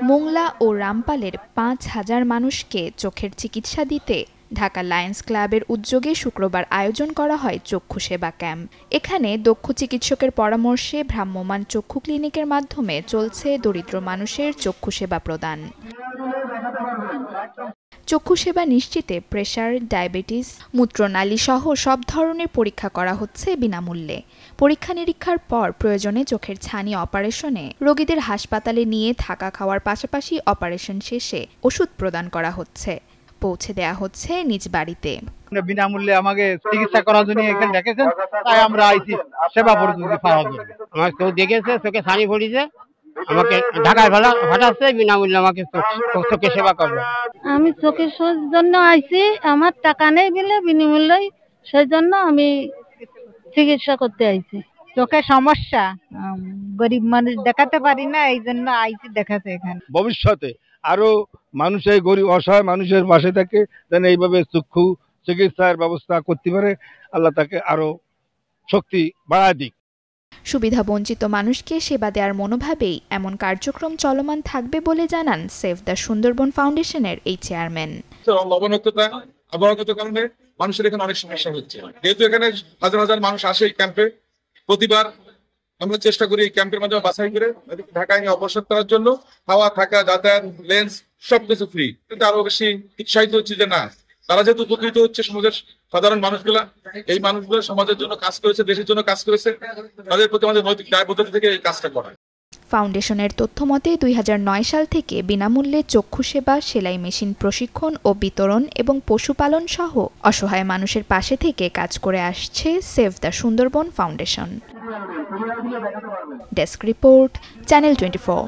মোংলা ও রামপালের ৫,০০০ মানুষকে চোখের চিকিৎসা দিতে ঢাকা লায়ন্স ক্লাবের উদ্যোগে শুক্রবার আয়োজন করা হয় চক্ষু সেবা ক্যাম্প। এখানে দক্ষ চিকিৎসকের পরামর্শে ভ্রাম্যমাণ চক্ষু ক্লিনিকের মাধ্যমে চলছে দরিদ্র মানুষের চক্ষু সেবা প্রদান। চক্ষু সেবা নিশ্চিতে প্রেসার, ডায়াবেটিস, মূত্রনালী সহ সব ধরনের পরীক্ষা করা হচ্ছে বিনামূল্যে। পরীক্ষা নিরীক্ষার পর প্রয়োজনে চোখের ছানি অপারেশনে রোগীদের হাসপাতালে নিয়ে থাকা খাওয়ার পাশাপাশি অপারেশন শেষে ওষুধ প্রদান করা হচ্ছে, পৌঁছে দেয়া হচ্ছে নিজ বাড়িতে। বিনামূল্যে আমাকে চিকিৎসা করার জন্য এখানে ডেকেছেন, তাই আমরা আইছি সেবা পরিস্থিতি পাওয়ার জন্য। আমার চোখ দেখেছে, চোখে ছানি পড়েছে, আমাকে ঢাকায় পাঠাচ্ছে বিনামূল্যে আমাকে চোখে সেবা করবে। আমি চোখের জন্য আইছি, আমার টাকা নেই বলে বিনামূল্যে, সেই জন্য আমি চিকিৎসা করতে আইছি। চোখের সমস্যা, গরিব মানুষ দেখাতে পারি না, এই জন্য আইছি দেখাতে এখানে। ভবিষ্যতে আরো মানুষ এই গরিব অসহায় মানুষের পাশে থাকে, যেন এইভাবে চক্ষু চিকিৎসার ব্যবস্থা করতে পারে। আল্লাহ তাকে আরো শক্তি বাড়ায় দিক। সুবিধা বঞ্চিত মানুষকে সেবা দেওয়ার মনোভাবেই এমন কার্যক্রম চলমান থাকবে বলে জানান সেভ দ্য সুন্দরবন ফাউন্ডেশনের এই চেয়ারম্যান। লবণাক্ততা, আবহাওয়াগত কারণে মানুষের এখানে অনেক সমস্যা হচ্ছে। যেহেতু এখানে হাজার হাজার মানুষ আসে এই ক্যাম্পে, প্রতিবার আমরা চেষ্টা করি এই ক্যাম্পের মাধ্যমে বাছাই করে ঢাকায় নিয়ে অপারেশন করার জন্য। খাওয়া, থাকা, যাতায়াত, লেন্স সবকিছু ফ্রি। কিন্তু আরো বেশি উৎসাহিত হচ্ছে যে না, তারা যেহেতু উপকৃত হচ্ছে, সমাজের সাধারণ মানুষগুলা, এই মানুষগুলো সমাজের জন্য কাজ করেছে, দেশের জন্য কাজ করেছে, তাদের প্রতি আমাদের নৈতিক দায়বদ্ধতা থেকে এই কাজটা করা। ফাউন্ডেশনের তথ্যমতে ২০০৯ সাল থেকে বিনামূল্যে চক্ষু সেবা, সেলাই মেশিন প্রশিক্ষণ ও বিতরণ এবং পশুপালন সহ অসহায় মানুষের পাশে থেকে কাজ করে আসছে save the Sundarban foundation. Desk report, channel 24।